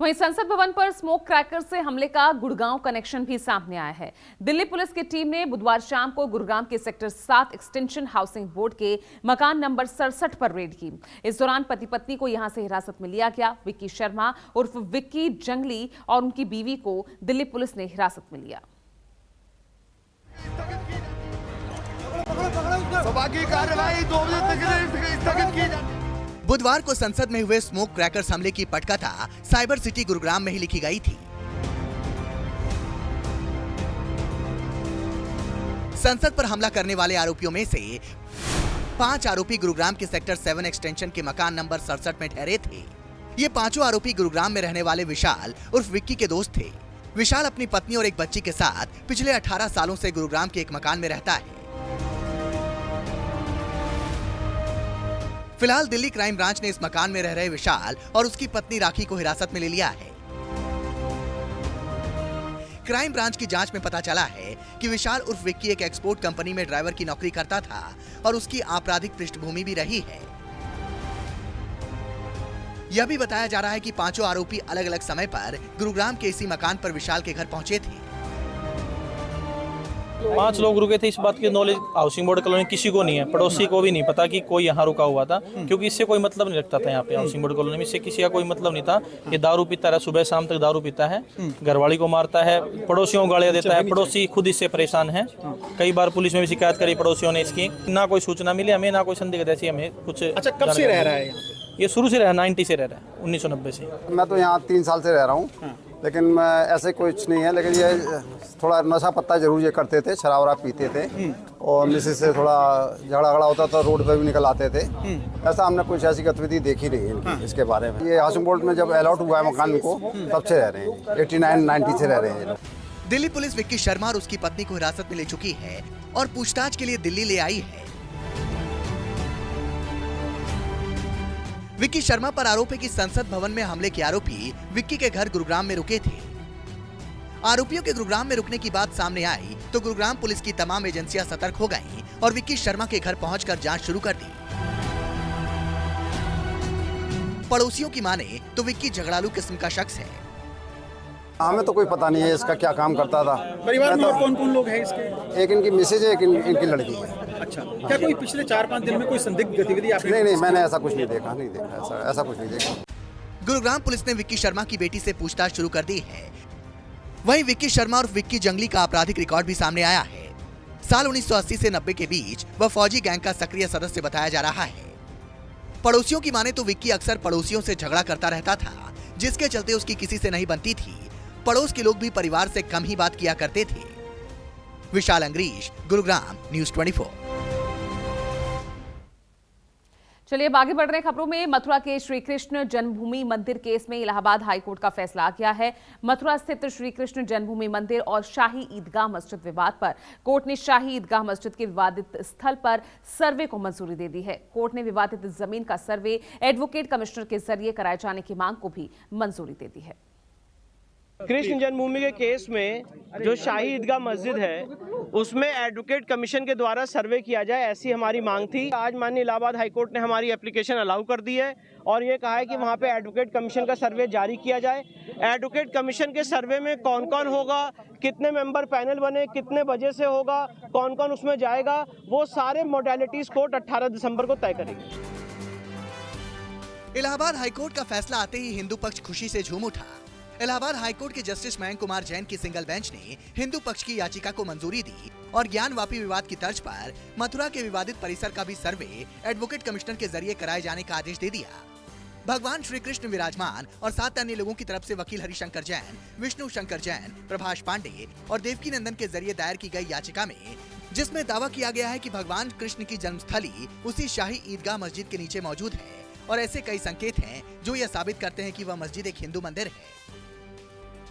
वहीं संसद भवन पर स्मोक क्रैकर से हमले का गुड़गांव कनेक्शन भी सामने आया है। दिल्ली पुलिस की टीम ने बुधवार शाम को गुरुग्राम के सेक्टर 7 एक्सटेंशन हाउसिंग बोर्ड के मकान नंबर 67 पर रेड की। इस दौरान पति पत्नी को यहां से हिरासत में लिया गया। विक्की शर्मा उर्फ विक्की जंगली और उनकी बीवी को दिल्ली पुलिस ने हिरासत में लिया। बुधवार को संसद में हुए स्मोक क्रैकर्स हमले की पटकथा साइबर सिटी गुरुग्राम में ही लिखी गई थी। संसद पर हमला करने वाले आरोपियों में से 5 आरोपी गुरुग्राम के सेक्टर 7 एक्सटेंशन के मकान नंबर 67 में ठहरे थे। ये पांचों आरोपी गुरुग्राम में रहने वाले विशाल उर्फ विक्की के दोस्त थे। विशाल अपनी पत्नी और एक बच्ची के साथ पिछले 18 सालों से गुरुग्राम के एक मकान में रहता है। फिलहाल दिल्ली क्राइम ब्रांच ने इस मकान में रह रहे विशाल और उसकी पत्नी राखी को हिरासत में ले लिया है। क्राइम ब्रांच की जांच में पता चला है कि विशाल उर्फ विक्की एक एक्सपोर्ट कंपनी में ड्राइवर की नौकरी करता था और उसकी आपराधिक पृष्ठभूमि भी रही है। यह भी बताया जा रहा है कि पांचों आरोपी अलग अलग समय पर गुरुग्राम के इसी मकान पर विशाल के घर पहुंचे थे। 5 लोग रुके थे। इस बात की नॉलेज हाउसिंग बोर्ड कॉलोनी किसी को नहीं है, पड़ोसी को भी नहीं पता कि कोई यहाँ रुका हुआ था, क्योंकि इससे कोई मतलब नहीं रखता था। यहाँ पे हाउसिंग बोर्ड कॉलोनी में इससे किसी का कोई मतलब नहीं था। ये दारू पीता है, सुबह शाम तक दारू पीता है, घरवाली को मारता है, पड़ोसियों को गालियां देता है। पड़ोसी खुद इससे परेशान है। कई बार पुलिस में भी शिकायत करी पड़ोसियों ने इसकी, ना कोई सूचना मिली हमें, ना कोई संदिग्ध ऐसी हमें कुछ। अच्छा, कब से रह रहा है यहाँ पे? ये शुरू से रहा, 90 से रह रहा है, 1990 से। मैं तो यहाँ 3 साल से रह रहा हूँ, लेकिन ऐसे कुछ नहीं है। लेकिन ये थोड़ा नशा पत्ता जरूर ये करते थे, शराब वराब पीते थे और मिसेस से थोड़ा झगड़ा होता था, रोड पे भी निकल आते थे। ऐसा हमने कुछ ऐसी गतिविधि देखी नहीं इनकी इसके बारे में। ये हाउसिंग बोर्ड में जब अलॉट हुआ है मकान को, तब से रह रहे हैं, 89-90 से रह रहे हैं ये लोग। दिल्ली पुलिस विक्की शर्मा और उसकी पत्नी को हिरासत में ले चुकी है और पूछताछ के लिए दिल्ली ले आई है। विक्की शर्मा पर आरोप है कि संसद भवन में हमले के आरोपी विक्की के घर गुरुग्राम में रुके थे। आरोपियों के गुरुग्राम में रुकने की बात सामने आई तो गुरुग्राम पुलिस की तमाम एजेंसियां सतर्क हो गईं और विक्की शर्मा के घर पहुंचकर जांच शुरू कर दी। पड़ोसियों की माने तो विक्की झगड़ालू किस्म का शख्स है। हमें तो कोई पता नहीं है इसका क्या काम करता था। परिवार में और कौन-कौन लोग हैं इसके? एक इनकी मिसेज है, एक इनकी लड़की है। अच्छा, क्या कोई पिछले 4-5 दिन में कोई संदिग्ध गतिविधि आपने? नहीं, मैंने ऐसा कुछ नहीं देखा, ऐसा कुछ नहीं देखा। गुरुग्राम पुलिस ने विक्की शर्मा की बेटी से पूछताछ शुरू कर दी है। वहीं विक्की शर्मा और विक्की जंगली का आपराधिक रिकॉर्ड भी सामने आया है। साल 1980 से 90 के बीच वह फौजी गैंग का सक्रिय सदस्य बताया जा रहा है। पड़ोसियों की माने तो विक्की अक्सर पड़ोसियों से झगड़ा करता रहता था, जिसके चलते उसकी किसी से नहीं बनती थी। पड़ोस के लोग भी परिवार से कम ही बात किया करते थे। विशाल अंग्रीश, गुरुग्राम, न्यूज़ 24। चलिए अब आगे बढ़ रहे हैं खबरों में। मथुरा के श्री कृष्ण जन्मभूमि मंदिर केस में इलाहाबाद हाईकोर्ट का फैसला आ गया है। मथुरा स्थित श्री कृष्ण जन्मभूमि मंदिर और शाही ईदगाह मस्जिद विवाद पर कोर्ट ने शाही ईदगाह मस्जिद के विवादित स्थल पर सर्वे को मंजूरी दे दी है। कोर्ट ने विवादित जमीन का सर्वे एडवोकेट कमिश्नर के जरिए कराए जाने की मांग को भी मंजूरी दे दी है। कृष्ण जन्मभूमि के केस में जो शाही ईदगाह मस्जिद है उसमें एडवोकेट कमीशन के द्वारा सर्वे किया जाए, ऐसी हमारी मांग थी। आज माननीय इलाहाबाद हाईकोर्ट ने हमारी एप्लीकेशन अलाउ कर दी है और ये कहा है कि वहाँ पे एडवोकेट कमीशन का सर्वे जारी किया जाए। एडवोकेट कमीशन के सर्वे में कौन कौन होगा, कितने मेंबर पैनल बने, कितने बजे से होगा, कौन कौन उसमें जाएगा, वो सारे मोडेलिटीज कोर्ट 18 दिसंबर को तय करेगी। इलाहाबाद हाईकोर्ट का फैसला आते ही हिंदू पक्ष खुशी से झूम उठा। इलाहाबाद हाईकोर्ट के जस्टिस मयंक कुमार जैन की सिंगल बेंच ने हिंदू पक्ष की याचिका को मंजूरी दी और ज्ञानवापी विवाद की तर्ज पर मथुरा के विवादित परिसर का भी सर्वे एडवोकेट कमिश्नर के जरिए कराए जाने का आदेश दे दिया। भगवान श्री कृष्ण विराजमान और 7 अन्य लोगों की तरफ से वकील हरिशंकर जैन, विष्णु शंकर जैन, प्रभाष पांडे और देवकी नंदन के जरिए दायर की गई याचिका में, जिसमें दावा किया गया है कि भगवान कृष्ण की जन्मस्थली उसी शाही ईदगाह मस्जिद के नीचे मौजूद है और ऐसे कई संकेत हैं जो यह साबित करते हैं कि वह मस्जिद एक हिंदू मंदिर है।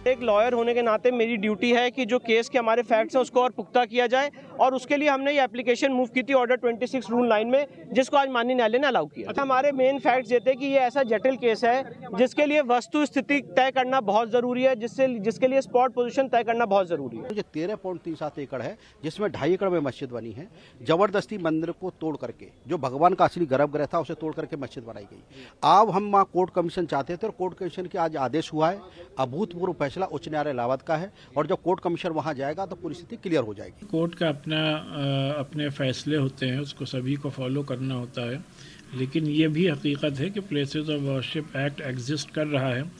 एक लॉयर होने के नाते मेरी ड्यूटी है कि जो केस के हमारे फैक्ट्स हैं उसको और पुख्ता किया जाए और उसके लिए हमने ये एप्लीकेशन मूव की थी ऑर्डर 26 रूल 9 में, जिसको आज माननीय न्यायालय ने अलाउ किया। हमारे मेन फैक्ट्स ये थे कि ये ऐसा जटिल केस है जिसके लिए वस्तु स्थिति तय करना बहुत जरूरी है, जिसके लिए स्पॉट पोजीशन तय करना बहुत जरूरी है। जो 13.37 एकड़ है, जिसमें 2.5 एकड़ में मस्जिद बनी है, जबरदस्ती मंदिर को तोड़ करके, जो भगवान का असली गर्भगृह था उसे तोड़ करके मस्जिद बनाई गई। अब हम वहाँ कोर्ट कमीशन चाहते थे और कोर्ट कमीशन के आज आदेश हुआ है। अभूतपूर्व फैसला उच्च न्यायालय इलाहाबाद का है और जब कोर्ट कमीशन वहाँ जाएगा तो पूरी स्थिति क्लियर हो जाएगी। कोर्ट का अपने फैसले होते हैं, उसको सभी को फॉलो करना होता है, लेकिन ये भी हकीकत है कि places of worship act exist कर रहा है।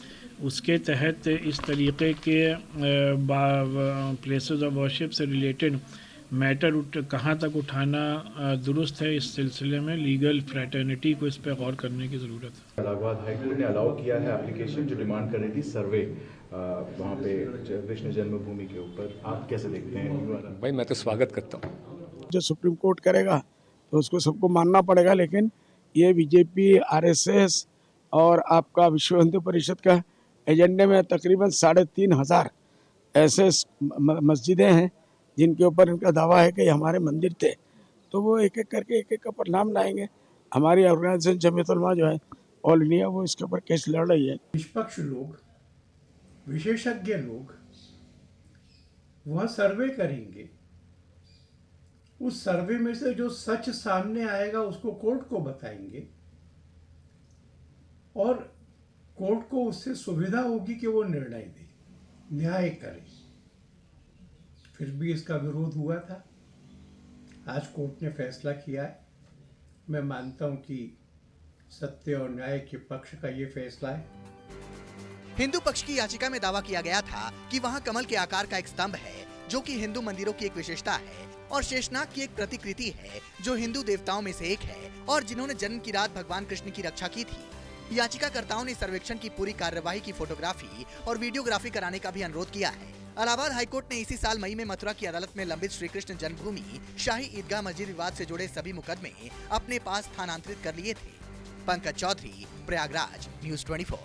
उसके तहत इस तरीके के प्लेसेस ऑफ वर्शिप से रिलेटेड मैटर कहाँ तक उठाना दुरुस्त है, इस सिलसिले में लीगल फ्रेटर्निटी को इस पर गौर करने की ज़रूरत है। इलाहाबाद हाईकोर्ट ने अलाउ किया है एप्लीकेशन जो डिमांड कर रही थी सर्वे वहाँ पे कृष्ण जन्मभूमि के ऊपर, आप कैसे देखते हैं? भाई मैं तो स्वागत करता हूँ। जो सुप्रीम कोर्ट करेगा तो उसको सबको मानना पड़ेगा, लेकिन ये बीजेपी, आरएसएस और आपका विश्व हिंदू परिषद का एजेंडे में तकरीबन 3,500 ऐसे मस्जिदें हैं जिनके ऊपर इनका दावा है कि हमारे मंदिर थे, तो वो एक एक करके एक का परिणाम लाएंगे। हमारी ऑर्गेनाइजेशन जमीयत उलमा जो है ऑल इंडिया, वो इसके ऊपर केस लड़ रही है। निष्पक्ष लोग, विशेषज्ञ लोग वह सर्वे करेंगे, उस सर्वे में से जो सच सामने आएगा उसको कोर्ट को बताएंगे और कोर्ट को उससे सुविधा होगी कि वो निर्णय दे, न्याय करे। फिर भी इसका विरोध हुआ था, आज कोर्ट ने फैसला किया है। मैं मानता हूं कि सत्य और न्याय के पक्ष का ये फैसला है। हिंदू पक्ष की याचिका में दावा किया गया था कि वहां कमल के आकार का एक स्तंभ है जो कि हिंदू मंदिरों की एक विशेषता है और शेषनाग की एक प्रतिकृति है जो हिंदू देवताओं में से एक है और जिन्होंने जन्म की रात भगवान कृष्ण की रक्षा की थी। याचिकाकर्ताओं ने सर्वेक्षण की पूरी कार्यवाही की फोटोग्राफी और वीडियोग्राफी कराने का भी अनुरोध किया है। इलाहाबाद हाईकोर्ट ने इसी साल मई में मथुरा की अदालत में लंबित श्री कृष्ण जन्मभूमि शाही ईदगाह मस्जिद विवाद से जुड़े सभी मुकदमे अपने पास स्थानांतरित कर लिए थे। पंकज चौधरी, प्रयागराज, न्यूज़ 24।